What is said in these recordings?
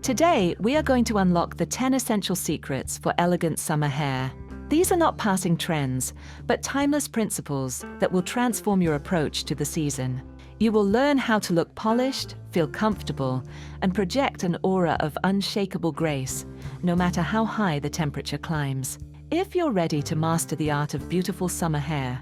Today, we are going to unlock the 10 essential secrets for elegant summer hair. These are not passing trends, but timeless principles that will transform your approach to the season. You will learn how to look polished, feel comfortable, and project an aura of unshakable grace, no matter how high the temperature climbs. If you're ready to master the art of beautiful summer hair,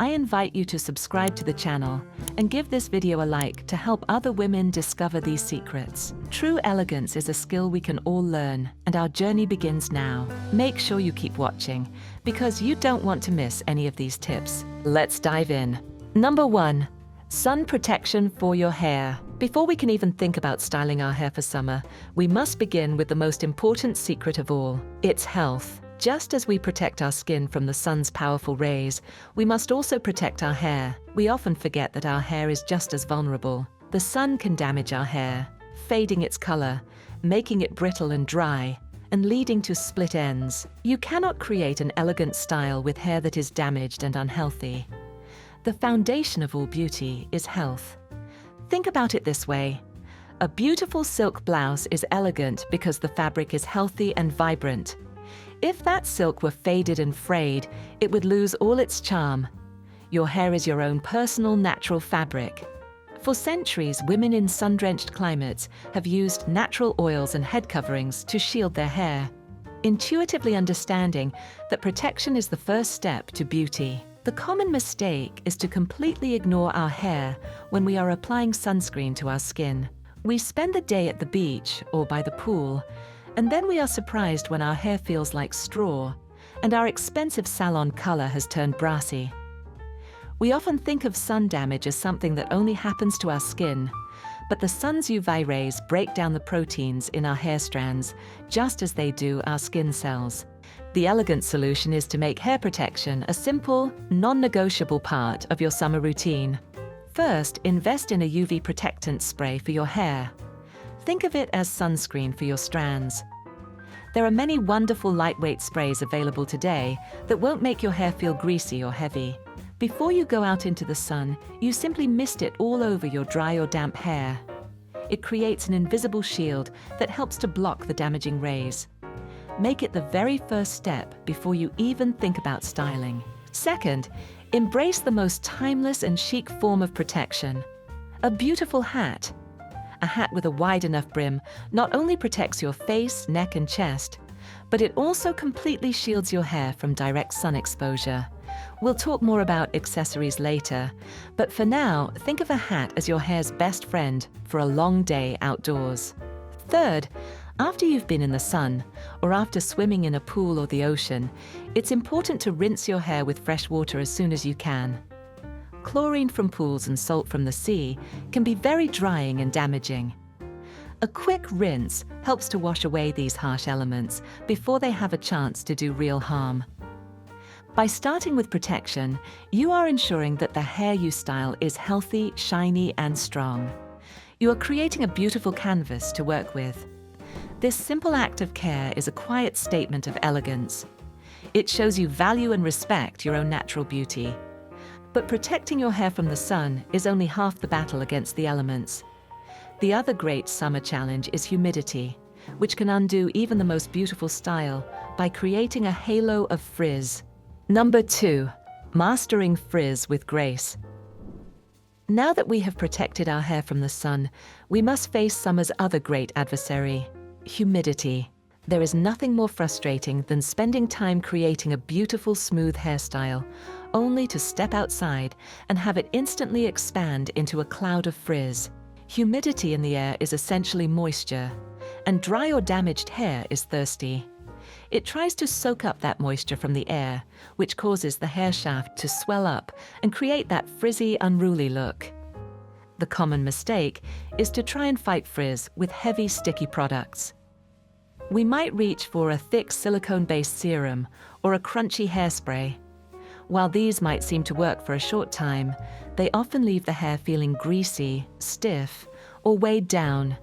I invite you to subscribe to the channel and give this video a like to help other women discover these secrets. True elegance is a skill we can all learn, and our journey begins now. Make sure you keep watching, because you don't want to miss any of these tips. Let's dive in. Number 1. Sun protection for your hair. Before we can even think about styling our hair for summer, we must begin with the most important secret of all: its health. Just as we protect our skin from the sun's powerful rays, we must also protect our hair. We often forget that our hair is just as vulnerable. The sun can damage our hair, fading its color, making it brittle and dry, and leading to split ends. You cannot create an elegant style with hair that is damaged and unhealthy. The foundation of all beauty is health. Think about it this way. A beautiful silk blouse is elegant because the fabric is healthy and vibrant. If that silk were faded and frayed, it would lose all its charm. Your hair is your own personal, natural fabric. For centuries, women in sun-drenched climates have used natural oils and head coverings to shield their hair, intuitively understanding that protection is the first step to beauty. The common mistake is to completely ignore our hair when we are applying sunscreen to our skin. We spend the day at the beach or by the pool, and then we are surprised when our hair feels like straw and our expensive salon color has turned brassy. We often think of sun damage as something that only happens to our skin, but the sun's UV rays break down the proteins in our hair strands just as they do our skin cells. The elegant solution is to make hair protection a simple, non-negotiable part of your summer routine. First, invest in a UV protectant spray for your hair. Think of it as sunscreen for your strands. There are many wonderful lightweight sprays available today that won't make your hair feel greasy or heavy. Before you go out into the sun, you simply mist it all over your dry or damp hair. It creates an invisible shield that helps to block the damaging rays. Make it the very first step before you even think about styling. Second, embrace the most timeless and chic form of protection: a beautiful hat. A hat with a wide enough brim not only protects your face, neck, and chest, but it also completely shields your hair from direct sun exposure. We'll talk more about accessories later, but for now, think of a hat as your hair's best friend for a long day outdoors. Third, after you've been in the sun, or after swimming in a pool or the ocean, it's important to rinse your hair with fresh water as soon as you can. Chlorine from pools and salt from the sea can be very drying and damaging. A quick rinse helps to wash away these harsh elements before they have a chance to do real harm. By starting with protection, you are ensuring that the hair you style is healthy, shiny, and strong. You are creating a beautiful canvas to work with. This simple act of care is a quiet statement of elegance. It shows you value and respect your own natural beauty. But protecting your hair from the sun is only half the battle against the elements. The other great summer challenge is humidity, which can undo even the most beautiful style by creating a halo of frizz. Number 2. Mastering frizz with grace. Now that we have protected our hair from the sun, we must face summer's other great adversary: humidity. There is nothing more frustrating than spending time creating a beautiful, smooth hairstyle, only to step outside and have it instantly expand into a cloud of frizz. Humidity in the air is essentially moisture, and dry or damaged hair is thirsty. It tries to soak up that moisture from the air, which causes the hair shaft to swell up and create that frizzy, unruly look. The common mistake is to try and fight frizz with heavy, sticky products. We might reach for a thick silicone-based serum or a crunchy hairspray. While these might seem to work for a short time, they often leave the hair feeling greasy, stiff, or weighed down.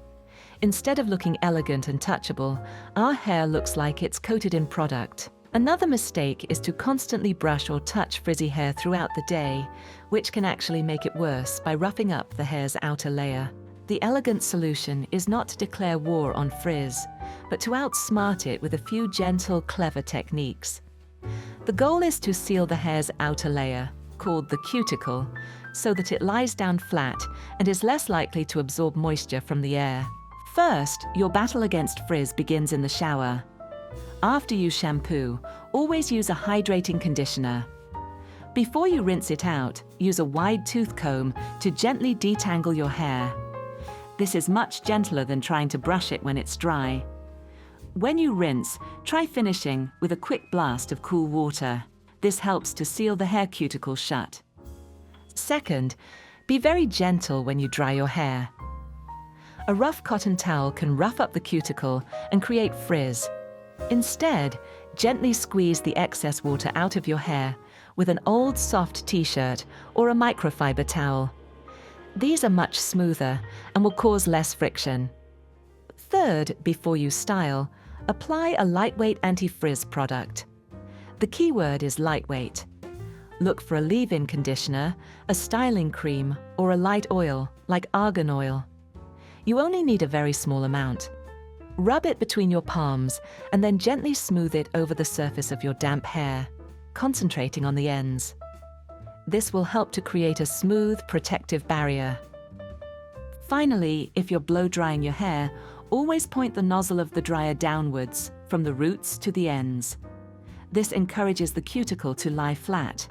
Instead of looking elegant and touchable, our hair looks like it's coated in product. Another mistake is to constantly brush or touch frizzy hair throughout the day, which can actually make it worse by roughing up the hair's outer layer. The elegant solution is not to declare war on frizz, but to outsmart it with a few gentle, clever techniques. The goal is to seal the hair's outer layer, called the cuticle, so that it lies down flat and is less likely to absorb moisture from the air. First, your battle against frizz begins in the shower. After you shampoo, always use a hydrating conditioner. Before you rinse it out, use a wide tooth comb to gently detangle your hair. This is much gentler than trying to brush it when it's dry. When you rinse, try finishing with a quick blast of cool water. This helps to seal the hair cuticle shut. Second, be very gentle when you dry your hair. A rough cotton towel can rough up the cuticle and create frizz. Instead, gently squeeze the excess water out of your hair with an old soft t-shirt or a microfiber towel. These are much smoother and will cause less friction. Third, before you style, apply a lightweight anti-frizz product. The key word is lightweight. Look for a leave-in conditioner, a styling cream, or a light oil, like argan oil. You only need a very small amount. Rub it between your palms and then gently smooth it over the surface of your damp hair, concentrating on the ends. This will help to create a smooth, protective barrier. Finally, if you're blow-drying your hair, always point the nozzle of the dryer downwards, from the roots to the ends. This encourages the cuticle to lie flat.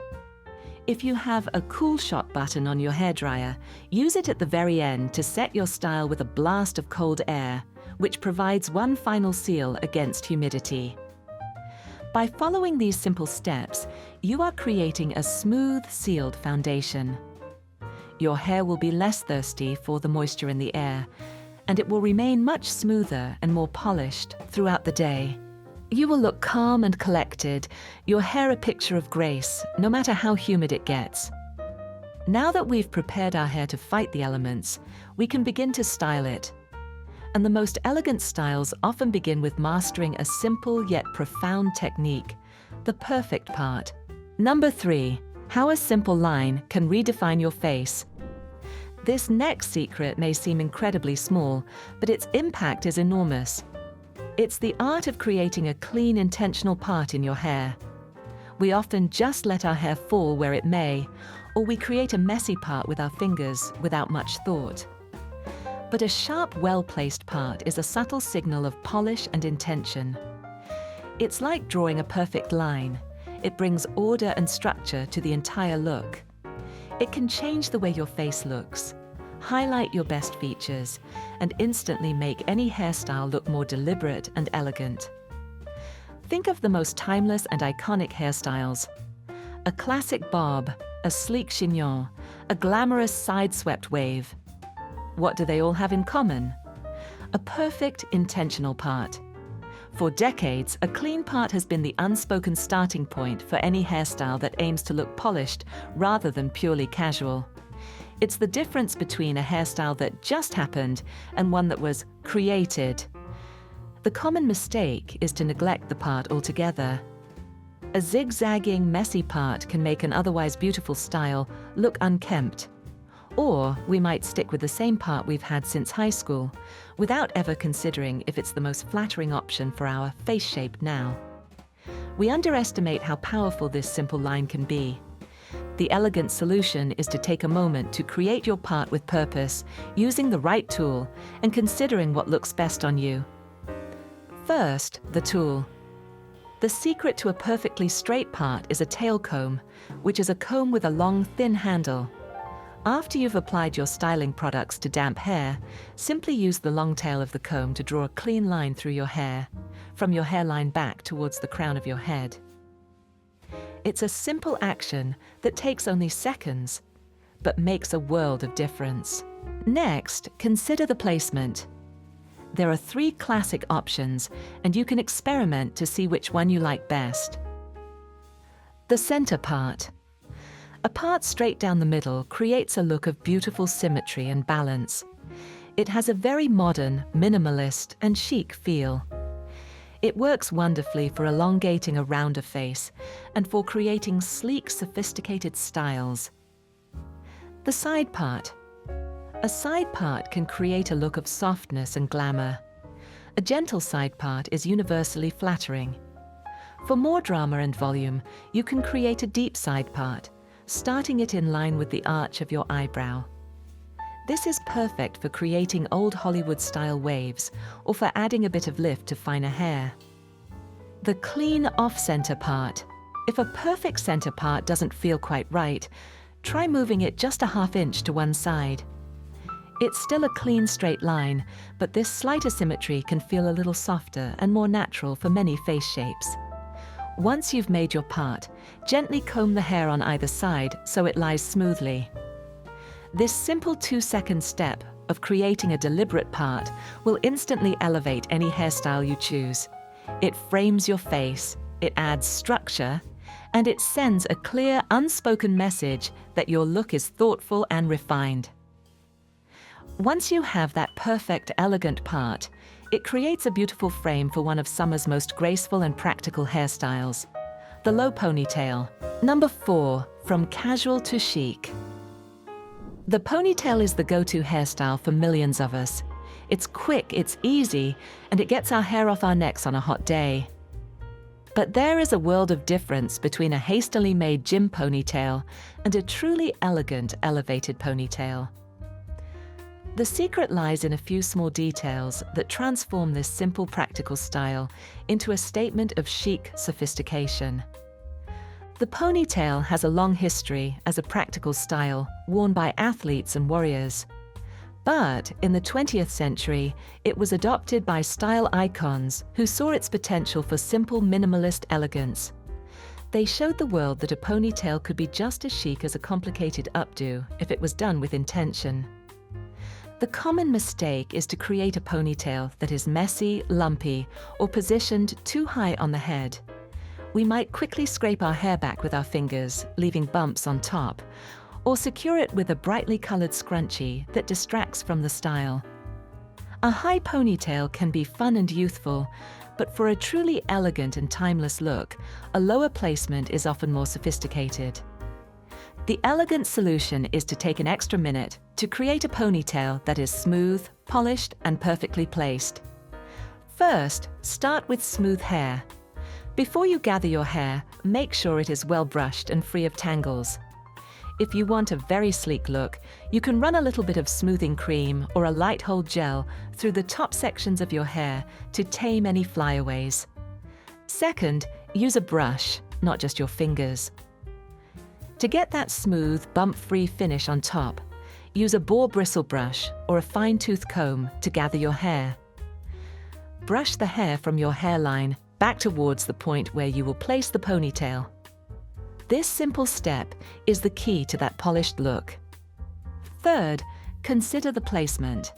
If you have a cool shot button on your hairdryer, use it at the very end to set your style with a blast of cold air, which provides one final seal against humidity. By following these simple steps, you are creating a smooth, sealed foundation. Your hair will be less thirsty for the moisture in the air, and it will remain much smoother and more polished throughout the day. You will look calm and collected, your hair a picture of grace, no matter how humid it gets. Now that we've prepared our hair to fight the elements, we can begin to style it. And the most elegant styles often begin with mastering a simple yet profound technique, the perfect part. Number 3, how a simple line can redefine your face. This next secret may seem incredibly small, but its impact is enormous. It's the art of creating a clean, intentional part in your hair. We often just let our hair fall where it may, or we create a messy part with our fingers without much thought. But a sharp, well-placed part is a subtle signal of polish and intention. It's like drawing a perfect line. It brings order and structure to the entire look. It can change the way your face looks, highlight your best features, and instantly make any hairstyle look more deliberate and elegant. Think of the most timeless and iconic hairstyles. A classic bob, a sleek chignon, a glamorous side-swept wave. What do they all have in common? A perfect, intentional part. For decades, a clean part has been the unspoken starting point for any hairstyle that aims to look polished rather than purely casual. It's the difference between a hairstyle that just happened and one that was created. The common mistake is to neglect the part altogether. A zigzagging, messy part can make an otherwise beautiful style look unkempt. Or we might stick with the same part we've had since high school, without ever considering if it's the most flattering option for our face shape now. We underestimate how powerful this simple line can be. The elegant solution is to take a moment to create your part with purpose, using the right tool and considering what looks best on you. First, the tool. The secret to a perfectly straight part is a tail comb, which is a comb with a long, thin handle. After you've applied your styling products to damp hair, simply use the long tail of the comb to draw a clean line through your hair, from your hairline back towards the crown of your head. It's a simple action that takes only seconds, but makes a world of difference. Next, consider the placement. There are 3 classic options, and you can experiment to see which one you like best. The center part. A part straight down the middle creates a look of beautiful symmetry and balance. It has a very modern, minimalist, and chic feel. It works wonderfully for elongating a rounder face and for creating sleek, sophisticated styles. The side part. A side part can create a look of softness and glamour. A gentle side part is universally flattering. For more drama and volume, you can create a deep side part, starting it in line with the arch of your eyebrow. This is perfect for creating old Hollywood-style waves or for adding a bit of lift to finer hair. The clean off-center part. If a perfect center part doesn't feel quite right, try moving it just a ½ inch to one side. It's still a clean straight line, but this slight asymmetry can feel a little softer and more natural for many face shapes. Once you've made your part, gently comb the hair on either side so it lies smoothly. This simple 2-second step of creating a deliberate part will instantly elevate any hairstyle you choose. It frames your face, it adds structure, and it sends a clear, unspoken message that your look is thoughtful and refined. Once you have that perfect, elegant part, it creates a beautiful frame for one of summer's most graceful and practical hairstyles, the low ponytail. Number 4, from casual to chic. The ponytail is the go-to hairstyle for millions of us. It's quick, it's easy, and it gets our hair off our necks on a hot day. But there is a world of difference between a hastily made gym ponytail and a truly elegant, elevated ponytail. The secret lies in a few small details that transform this simple, practical style into a statement of chic sophistication. The ponytail has a long history as a practical style worn by athletes and warriors. But in the 20th century, it was adopted by style icons who saw its potential for simple, minimalist elegance. They showed the world that a ponytail could be just as chic as a complicated updo if it was done with intention. The common mistake is to create a ponytail that is messy, lumpy, or positioned too high on the head. We might quickly scrape our hair back with our fingers, leaving bumps on top, or secure it with a brightly colored scrunchie that distracts from the style. A high ponytail can be fun and youthful, but for a truly elegant and timeless look, a lower placement is often more sophisticated. The elegant solution is to take an extra minute to create a ponytail that is smooth, polished, and perfectly placed. First, start with smooth hair. Before you gather your hair, make sure it is well brushed and free of tangles. If you want a very sleek look, you can run a little bit of smoothing cream or a light hold gel through the top sections of your hair to tame any flyaways. Second, use a brush, not just your fingers. To get that smooth, bump-free finish on top, use a boar bristle brush or a fine-tooth comb to gather your hair. Brush the hair from your hairline back towards the point where you will place the ponytail. This simple step is the key to that polished look. Third, consider the placement.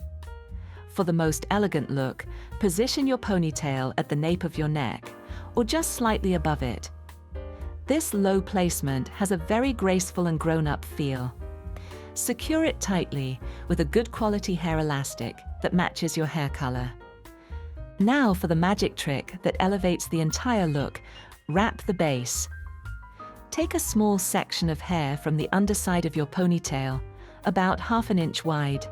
For the most elegant look, position your ponytail at the nape of your neck, or just slightly above it. This low placement has a very graceful and grown-up feel. Secure it tightly with a good quality hair elastic that matches your hair color. Now for the magic trick that elevates the entire look, wrap the base. Take a small section of hair from the underside of your ponytail, about ½ an inch wide.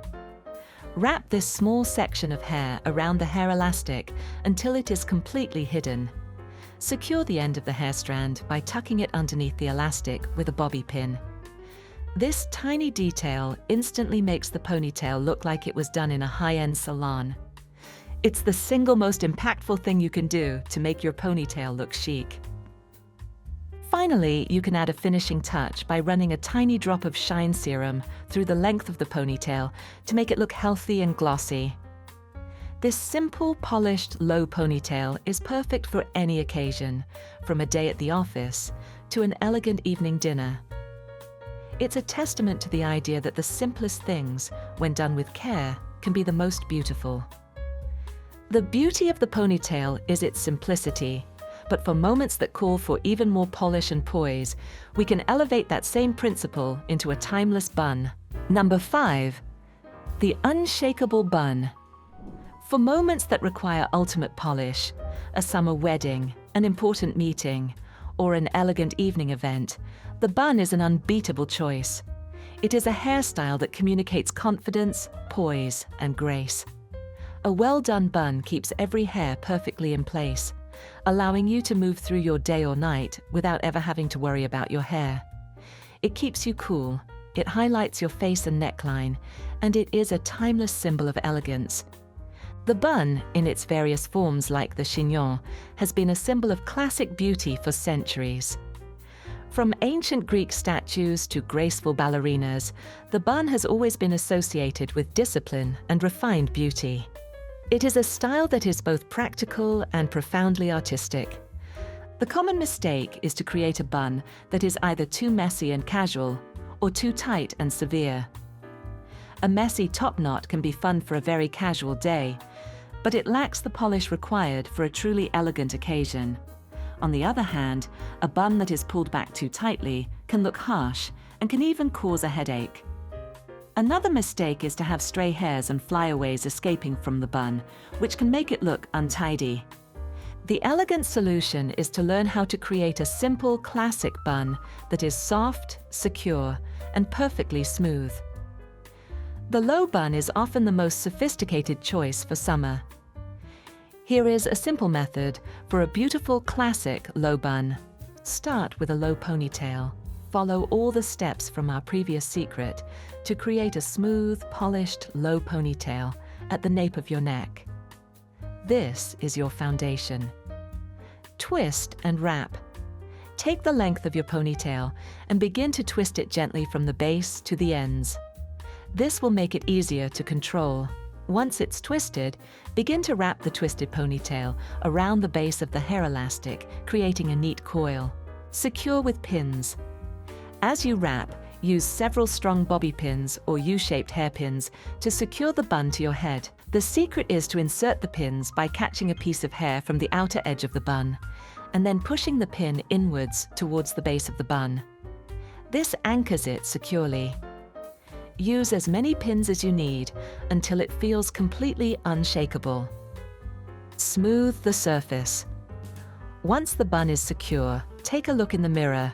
Wrap this small section of hair around the hair elastic until it is completely hidden. Secure the end of the hair strand by tucking it underneath the elastic with a bobby pin. This tiny detail instantly makes the ponytail look like it was done in a high-end salon. It's the single most impactful thing you can do to make your ponytail look chic. Finally, you can add a finishing touch by running a tiny drop of shine serum through the length of the ponytail to make it look healthy and glossy. This simple, polished, low ponytail is perfect for any occasion, from a day at the office to an elegant evening dinner. It's a testament to the idea that the simplest things, when done with care, can be the most beautiful. The beauty of the ponytail is its simplicity, but for moments that call for even more polish and poise, we can elevate that same principle into a timeless bun. Number 5, the unshakable bun. For moments that require ultimate polish, a summer wedding, an important meeting, or an elegant evening event, the bun is an unbeatable choice. It is a hairstyle that communicates confidence, poise, and grace. A well-done bun keeps every hair perfectly in place, allowing you to move through your day or night without ever having to worry about your hair. It keeps you cool, it highlights your face and neckline, and it is a timeless symbol of elegance. The bun, in its various forms like the chignon, has been a symbol of classic beauty for centuries. From ancient Greek statues to graceful ballerinas, the bun has always been associated with discipline and refined beauty. It is a style that is both practical and profoundly artistic. The common mistake is to create a bun that is either too messy and casual or too tight and severe. A messy top knot can be fun for a very casual day, but it lacks the polish required for a truly elegant occasion. On the other hand, a bun that is pulled back too tightly can look harsh and can even cause a headache. Another mistake is to have stray hairs and flyaways escaping from the bun, which can make it look untidy. The elegant solution is to learn how to create a simple, classic bun that is soft, secure, and perfectly smooth. The low bun is often the most sophisticated choice for summer. Here is a simple method for a beautiful, classic low bun. Start with a low ponytail. Follow all the steps from our previous secret to create a smooth, polished, low ponytail at the nape of your neck. This is your foundation. Twist and wrap. Take the length of your ponytail and begin to twist it gently from the base to the ends. This will make it easier to control. Once it's twisted, begin to wrap the twisted ponytail around the base of the hair elastic, creating a neat coil. Secure with pins. As you wrap, use several strong bobby pins or U-shaped hairpins to secure the bun to your head. The secret is to insert the pins by catching a piece of hair from the outer edge of the bun, and then pushing the pin inwards towards the base of the bun. This anchors it securely. Use as many pins as you need until it feels completely unshakable. Smooth the surface. Once the bun is secure, take a look in the mirror.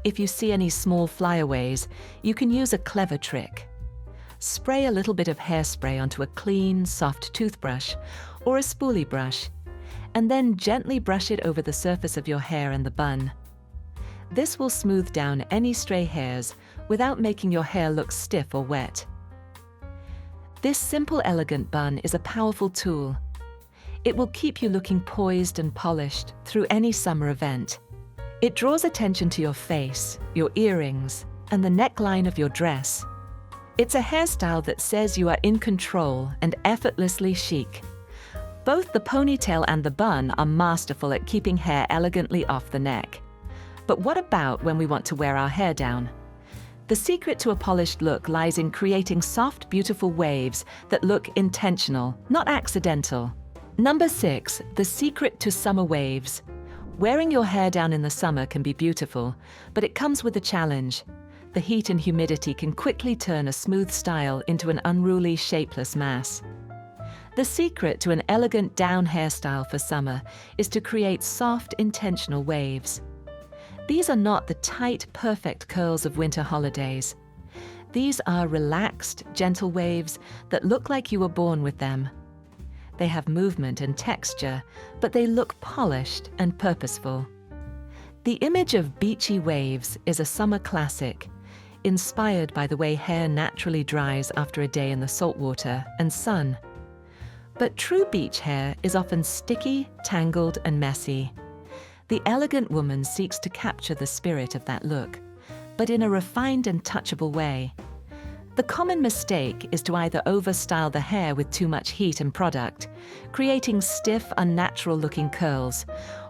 If you see any small flyaways, you can use a clever trick. Spray a little bit of hairspray onto a clean, soft toothbrush or a spoolie brush, and then gently brush it over the surface of your hair and the bun. This will smooth down any stray hairs without making your hair look stiff or wet. This simple, elegant bun is a powerful tool. It will keep you looking poised and polished through any summer event. It draws attention to your face, your earrings, and the neckline of your dress. It's a hairstyle that says you are in control and effortlessly chic. Both the ponytail and the bun are masterful at keeping hair elegantly off the neck. But what about when we want to wear our hair down? The secret to a polished look lies in creating soft, beautiful waves that look intentional, not accidental. Number 6, the secret to summer waves. Wearing your hair down in the summer can be beautiful, but it comes with a challenge. The heat and humidity can quickly turn a smooth style into an unruly, shapeless mass. The secret to an elegant down hairstyle for summer is to create soft, intentional waves. These are not the tight, perfect curls of winter holidays. These are relaxed, gentle waves that look like you were born with them. They have movement and texture, but they look polished and purposeful. The image of beachy waves is a summer classic, inspired by the way hair naturally dries after a day in the saltwater and sun. But true beach hair is often sticky, tangled, and messy. The elegant woman seeks to capture the spirit of that look, but in a refined and touchable way. The common mistake is to either overstyle the hair with too much heat and product, creating stiff, unnatural-looking curls,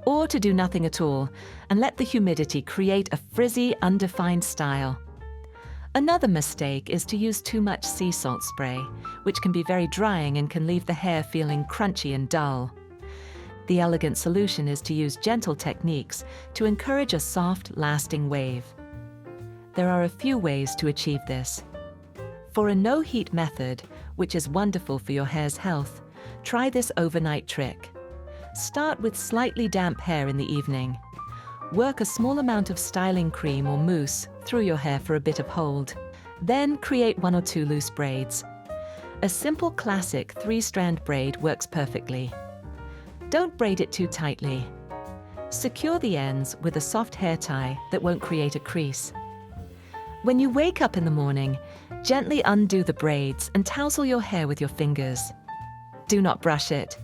or to do nothing at all and let the humidity create a frizzy, undefined style. Another mistake is to use too much sea salt spray, which can be very drying and can leave the hair feeling crunchy and dull. The elegant solution is to use gentle techniques to encourage a soft, lasting wave. There are a few ways to achieve this. For a no-heat method, which is wonderful for your hair's health, try this overnight trick. Start with slightly damp hair in the evening. Work a small amount of styling cream or mousse through your hair for a bit of hold. Then create 1 or 2 loose braids. A simple classic 3-strand braid works perfectly. Don't braid it too tightly. Secure the ends with a soft hair tie that won't create a crease. When you wake up in the morning, gently undo the braids and tousle your hair with your fingers. Do not brush it.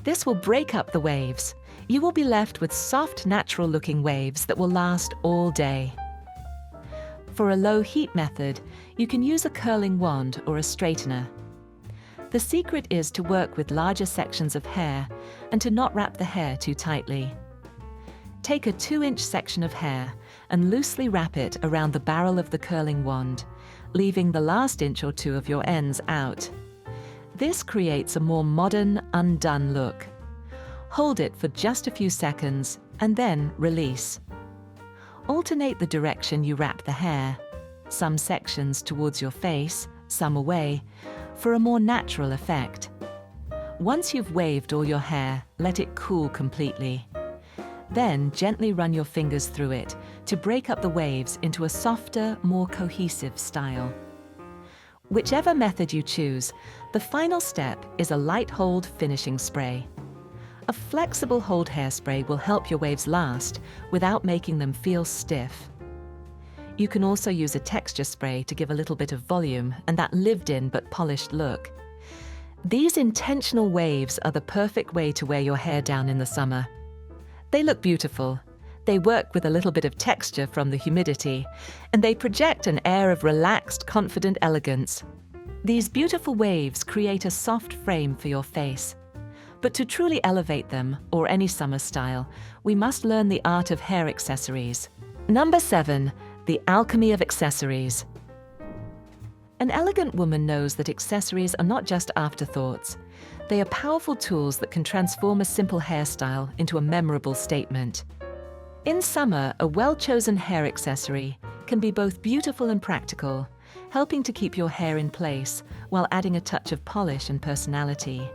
This will break up the waves. You will be left with soft, natural-looking waves that will last all day. For a low heat method, you can use a curling wand or a straightener. The secret is to work with larger sections of hair and to not wrap the hair too tightly. Take a 2-inch section of hair and loosely wrap it around the barrel of the curling wand, leaving the last inch or 2 of your ends out. This creates a more modern, undone look. Hold it for just a few seconds and then release. Alternate the direction you wrap the hair, some sections towards your face, some away, for a more natural effect. Once you've waved all your hair, let it cool completely. Then gently run your fingers through it to break up the waves into a softer, more cohesive style. Whichever method you choose, the final step is a light hold finishing spray. A flexible hold hairspray will help your waves last without making them feel stiff. You can also use a texture spray to give a little bit of volume and that lived-in but polished look. These intentional waves are the perfect way to wear your hair down in the summer. They look beautiful. They work with a little bit of texture from the humidity, and they project an air of relaxed, confident elegance. These beautiful waves create a soft frame for your face. But to truly elevate them, or any summer style, we must learn the art of hair accessories. Number 7, the alchemy of accessories. An elegant woman knows that accessories are not just afterthoughts. They are powerful tools that can transform a simple hairstyle into a memorable statement. In summer, a well-chosen hair accessory can be both beautiful and practical, helping to keep your hair in place while adding a touch of polish and personality.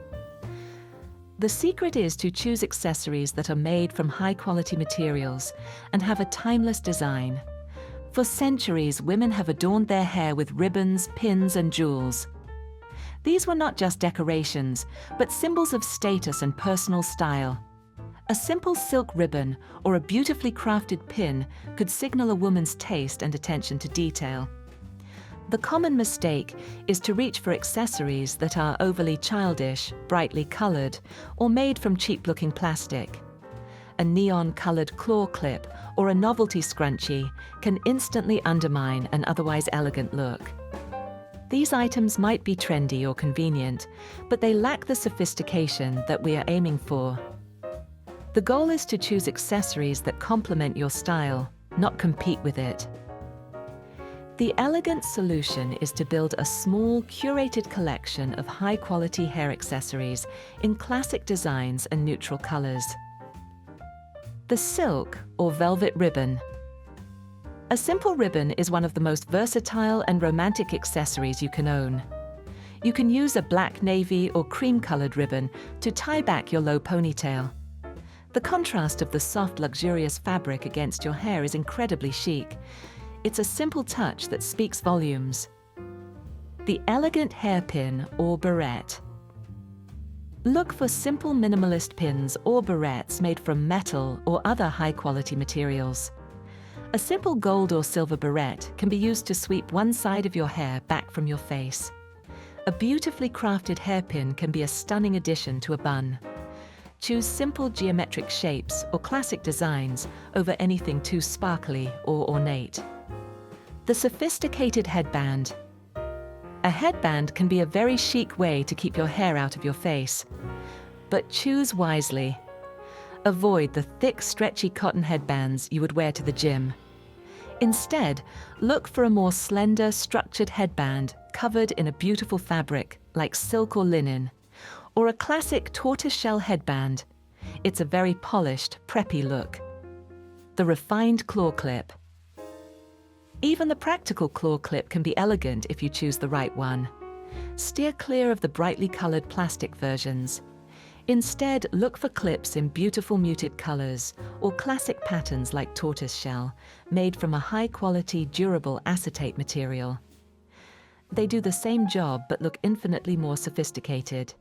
The secret is to choose accessories that are made from high-quality materials and have a timeless design. For centuries, women have adorned their hair with ribbons, pins, and jewels. These were not just decorations, but symbols of status and personal style. A simple silk ribbon or a beautifully crafted pin could signal a woman's taste and attention to detail. The common mistake is to reach for accessories that are overly childish, brightly colored, or made from cheap-looking plastic. A neon-colored claw clip or a novelty scrunchie can instantly undermine an otherwise elegant look. These items might be trendy or convenient, but they lack the sophistication that we are aiming for. The goal is to choose accessories that complement your style, not compete with it. The elegant solution is to build a small, curated collection of high-quality hair accessories in classic designs and neutral colors. The silk or velvet ribbon. A simple ribbon is one of the most versatile and romantic accessories you can own. You can use a black, navy, or cream-colored ribbon to tie back your low ponytail. The contrast of the soft, luxurious fabric against your hair is incredibly chic. It's a simple touch that speaks volumes. The elegant hairpin or barrette. Look for simple minimalist pins or barrettes made from metal or other high-quality materials. A simple gold or silver barrette can be used to sweep one side of your hair back from your face. A beautifully crafted hairpin can be a stunning addition to a bun. Choose simple geometric shapes or classic designs over anything too sparkly or ornate. The sophisticated headband. A headband can be a very chic way to keep your hair out of your face. But choose wisely. Avoid the thick, stretchy cotton headbands you would wear to the gym. Instead, look for a more slender, structured headband covered in a beautiful fabric like silk or linen, or a classic tortoiseshell headband. It's a very polished, preppy look. The refined claw clip. Even the practical claw clip can be elegant if you choose the right one. Steer clear of the brightly colored plastic versions. Instead, look for clips in beautiful muted colors or classic patterns like tortoiseshell, made from a high-quality, durable acetate material. They do the same job but look infinitely more sophisticated.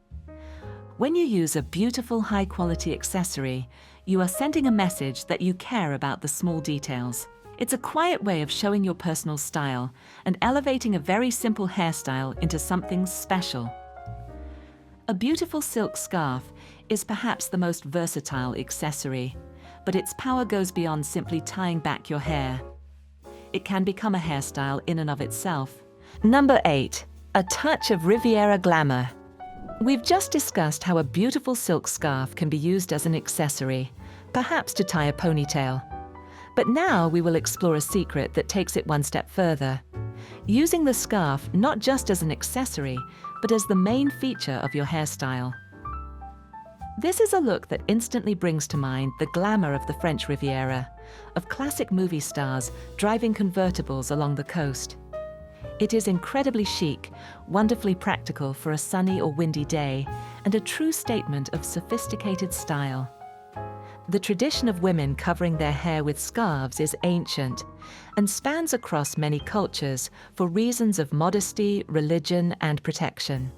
When you use a beautiful, high-quality accessory, you are sending a message that you care about the small details. It's a quiet way of showing your personal style and elevating a very simple hairstyle into something special. A beautiful silk scarf is perhaps the most versatile accessory, but its power goes beyond simply tying back your hair. It can become a hairstyle in and of itself. Number 8. A touch of Riviera glamour. We've just discussed how a beautiful silk scarf can be used as an accessory, perhaps to tie a ponytail. But now we will explore a secret that takes it one step further, using the scarf not just as an accessory, but as the main feature of your hairstyle. This is a look that instantly brings to mind the glamour of the French Riviera, of classic movie stars driving convertibles along the coast. It is incredibly chic, wonderfully practical for a sunny or windy day, and a true statement of sophisticated style. The tradition of women covering their hair with scarves is ancient and spans across many cultures for reasons of modesty, religion, and protection.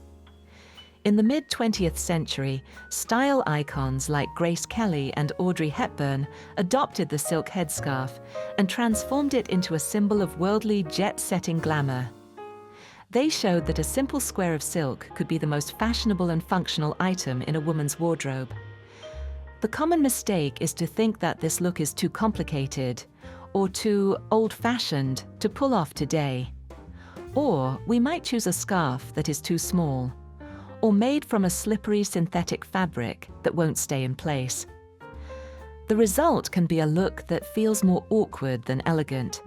In the mid-20th century, style icons like Grace Kelly and Audrey Hepburn adopted the silk headscarf and transformed it into a symbol of worldly jet-setting glamour. They showed that a simple square of silk could be the most fashionable and functional item in a woman's wardrobe. The common mistake is to think that this look is too complicated or too old-fashioned to pull off today. Or we might choose a scarf that is too small, or made from a slippery synthetic fabric that won't stay in place. The result can be a look that feels more awkward than elegant.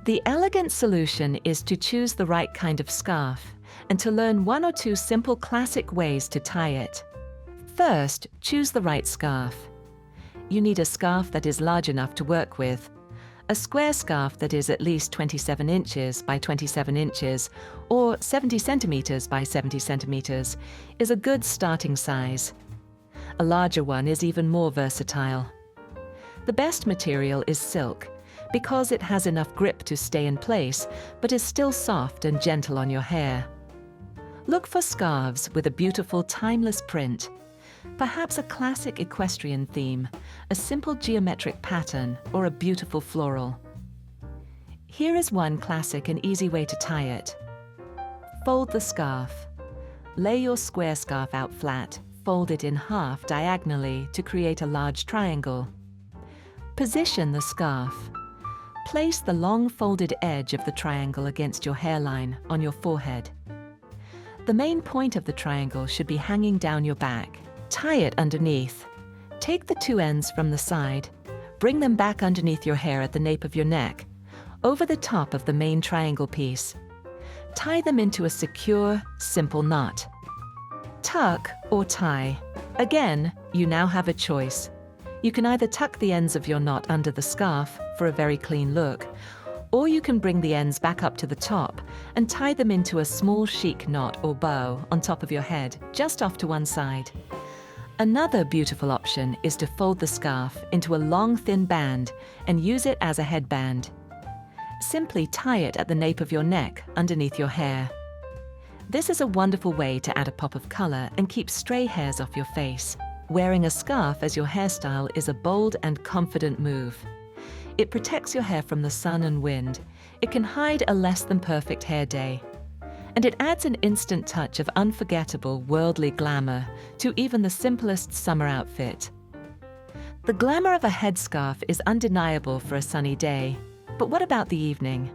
The elegant solution is to choose the right kind of scarf and to learn one or two simple classic ways to tie it. First, choose the right scarf. You need a scarf that is large enough to work with. A square scarf that is at least 27 inches by 27 inches or 70 centimeters by 70 centimeters is a good starting size. A larger one is even more versatile. The best material is silk because it has enough grip to stay in place but is still soft and gentle on your hair. Look for scarves with a beautiful timeless print, perhaps a classic equestrian theme, a simple geometric pattern, or a beautiful floral. Here is one classic and easy way to tie it. Fold the scarf. Lay your square scarf out flat, fold it in half diagonally to create a large triangle. Position the scarf. Place the long folded edge of the triangle against your hairline on your forehead. The main point of the triangle should be hanging down your back. Tie it underneath. Take the two ends from the side, bring them back underneath your hair at the nape of your neck, over the top of the main triangle piece. Tie them into a secure, simple knot. Tuck or tie. Again, you now have a choice. You can either tuck the ends of your knot under the scarf for a very clean look, or you can bring the ends back up to the top and tie them into a small chic knot or bow on top of your head, just off to one side. Another beautiful option is to fold the scarf into a long thin band and use it as a headband. Simply tie it at the nape of your neck underneath your hair. This is a wonderful way to add a pop of color and keep stray hairs off your face. Wearing a scarf as your hairstyle is a bold and confident move. It protects your hair from the sun and wind. It can hide a less than perfect hair day. And it adds an instant touch of unforgettable worldly glamour to even the simplest summer outfit. The glamour of a headscarf is undeniable for a sunny day, but what about the evening?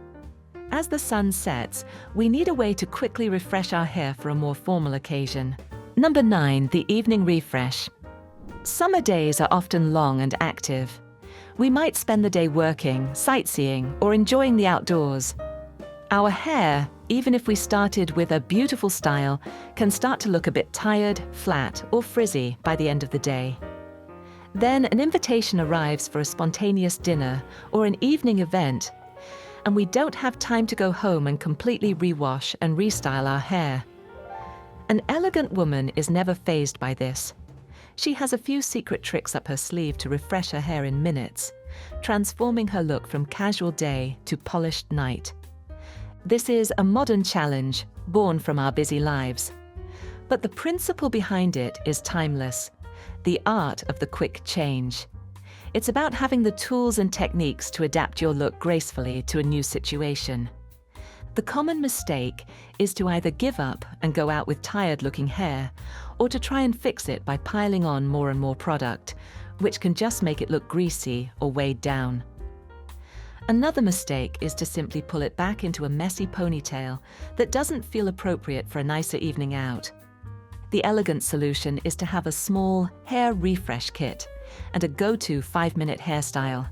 As the sun sets, we need a way to quickly refresh our hair for a more formal occasion. Number 9, the evening refresh. Summer days are often long and active. We might spend the day working, sightseeing, or enjoying the outdoors. Our hair, even if we started with a beautiful style, can start to look a bit tired, flat, or frizzy by the end of the day. Then an invitation arrives for a spontaneous dinner or an evening event, and we don't have time to go home and completely rewash and restyle our hair. An elegant woman is never fazed by this. She has a few secret tricks up her sleeve to refresh her hair in minutes, transforming her look from casual day to polished night. This is a modern challenge born from our busy lives. But the principle behind it is timeless, the art of the quick change. It's about having the tools and techniques to adapt your look gracefully to a new situation. The common mistake is to either give up and go out with tired-looking hair, or to try and fix it by piling on more and more product, which can just make it look greasy or weighed down. Another mistake is to simply pull it back into a messy ponytail that doesn't feel appropriate for a nicer evening out. The elegant solution is to have a small hair refresh kit and a go-to 5-minute hairstyle.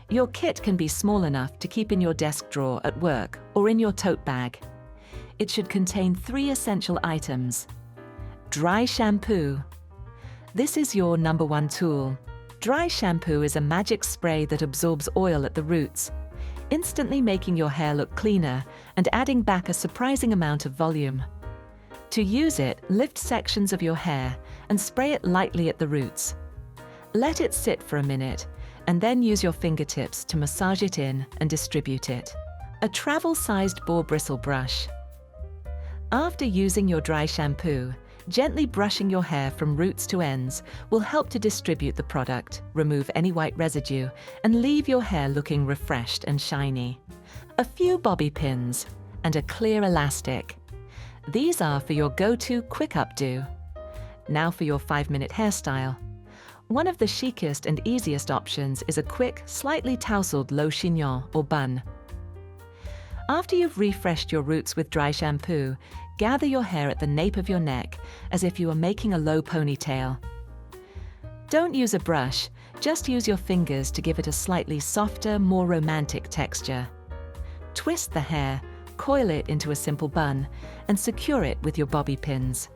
Your kit can be small enough to keep in your desk drawer at work or in your tote bag. It should contain 3 essential items. Dry shampoo. This is your number one tool. Dry shampoo is a magic spray that absorbs oil at the roots, instantly making your hair look cleaner and adding back a surprising amount of volume. To use it, lift sections of your hair and spray it lightly at the roots. Let it sit for a minute, and then use your fingertips to massage it in and distribute it. A travel-sized boar bristle brush. After using your dry shampoo, gently brushing your hair from roots to ends will help to distribute the product, remove any white residue, and leave your hair looking refreshed and shiny. A few bobby pins and a clear elastic. These are for your go-to quick updo. Now for your 5-minute hairstyle. One of the chicest and easiest options is a quick, slightly tousled low chignon or bun. After you've refreshed your roots with dry shampoo, gather your hair at the nape of your neck as if you were making a low ponytail. Don't use a brush, just use your fingers to give it a slightly softer, more romantic texture. Twist the hair, coil it into a simple bun, and secure it with your bobby pins.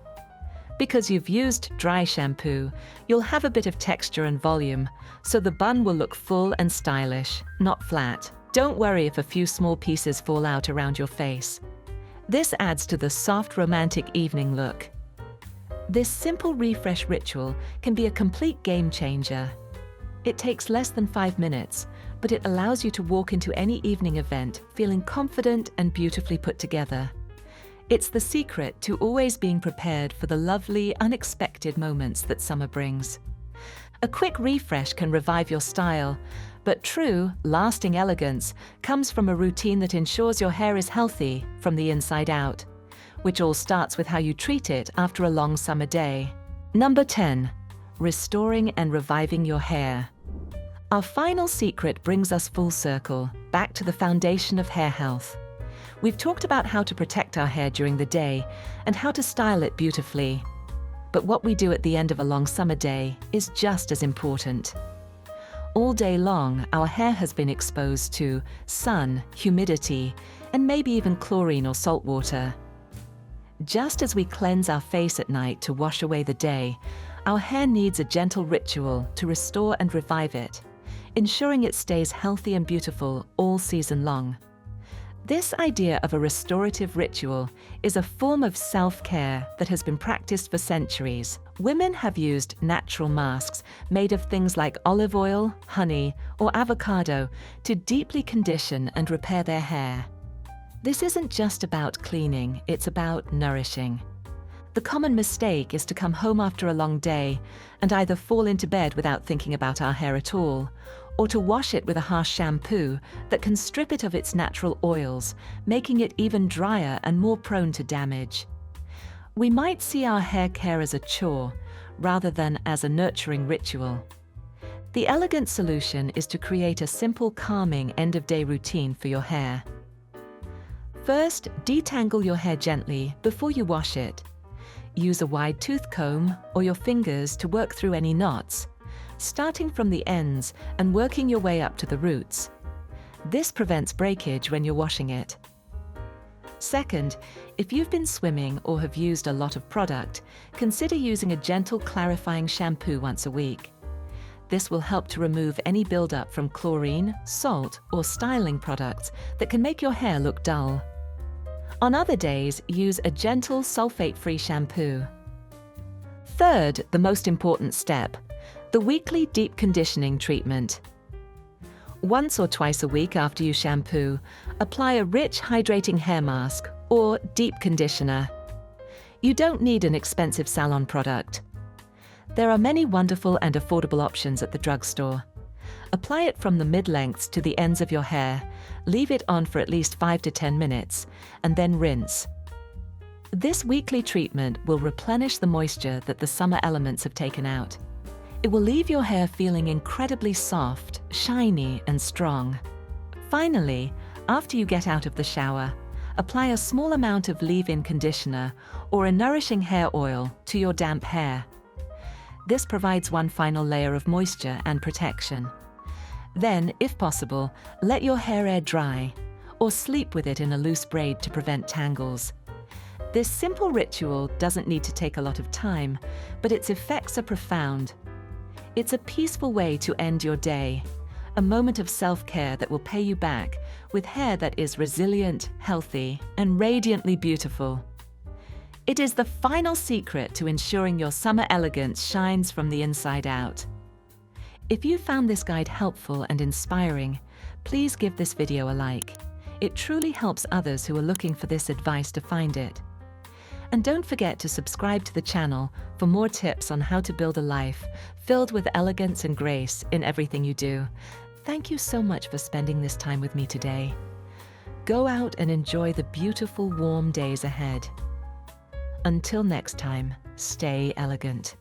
Because you've used dry shampoo, you'll have a bit of texture and volume, so the bun will look full and stylish, not flat. Don't worry if a few small pieces fall out around your face. This adds to the soft, romantic evening look. This simple refresh ritual can be a complete game changer. It takes less than 5 minutes, but it allows you to walk into any evening event feeling confident and beautifully put together. It's the secret to always being prepared for the lovely, unexpected moments that summer brings. A quick refresh can revive your style, but true, lasting elegance comes from a routine that ensures your hair is healthy from the inside out, which all starts with how you treat it after a long summer day. Number 10. Restoring and reviving your hair. Our final secret brings us full circle, back to the foundation of hair health. We've talked about how to protect our hair during the day and how to style it beautifully. But what we do at the end of a long summer day is just as important. All day long, our hair has been exposed to sun, humidity, and maybe even chlorine or salt water. Just as we cleanse our face at night to wash away the day, our hair needs a gentle ritual to restore and revive it, ensuring it stays healthy and beautiful all season long. This idea of a restorative ritual is a form of self-care that has been practiced for centuries. Women have used natural masks made of things like olive oil, honey, or avocado to deeply condition and repair their hair. This isn't just about cleaning, it's about nourishing. The common mistake is to come home after a long day and either fall into bed without thinking about our hair at all, or to wash it with a harsh shampoo that can strip it of its natural oils, making it even drier and more prone to damage. We might see our hair care as a chore, rather than as a nurturing ritual. The elegant solution is to create a simple, calming end-of-day routine for your hair. First, detangle your hair gently before you wash it. Use a wide tooth comb or your fingers to work through any knots, starting from the ends and working your way up to the roots. This prevents breakage when you're washing it. Second, if you've been swimming or have used a lot of product, consider using a gentle clarifying shampoo once a week. This will help to remove any buildup from chlorine, salt, or styling products that can make your hair look dull. On other days, use a gentle sulfate-free shampoo. Third, the most important step, the weekly deep conditioning treatment. Once or twice a week after you shampoo, apply a rich, hydrating hair mask or deep conditioner. You don't need an expensive salon product. There are many wonderful and affordable options at the drugstore. Apply it from the mid-lengths to the ends of your hair, leave it on for at least 5 to 10 minutes, and then rinse. This weekly treatment will replenish the moisture that the summer elements have taken out. It will leave your hair feeling incredibly soft, shiny, and strong. Finally, after you get out of the shower, apply a small amount of leave-in conditioner or a nourishing hair oil to your damp hair. This provides one final layer of moisture and protection. Then, if possible, let your hair air dry, or sleep with it in a loose braid to prevent tangles. This simple ritual doesn't need to take a lot of time, but its effects are profound. It's a peaceful way to end your day, a moment of self-care that will pay you back with hair that is resilient, healthy, and radiantly beautiful. It is the final secret to ensuring your summer elegance shines from the inside out. If you found this guide helpful and inspiring, please give this video a like. It truly helps others who are looking for this advice to find it. And don't forget to subscribe to the channel for more tips on how to build a life filled with elegance and grace in everything you do. Thank you so much for spending this time with me today. Go out and enjoy the beautiful, warm days ahead. Until next time, stay elegant.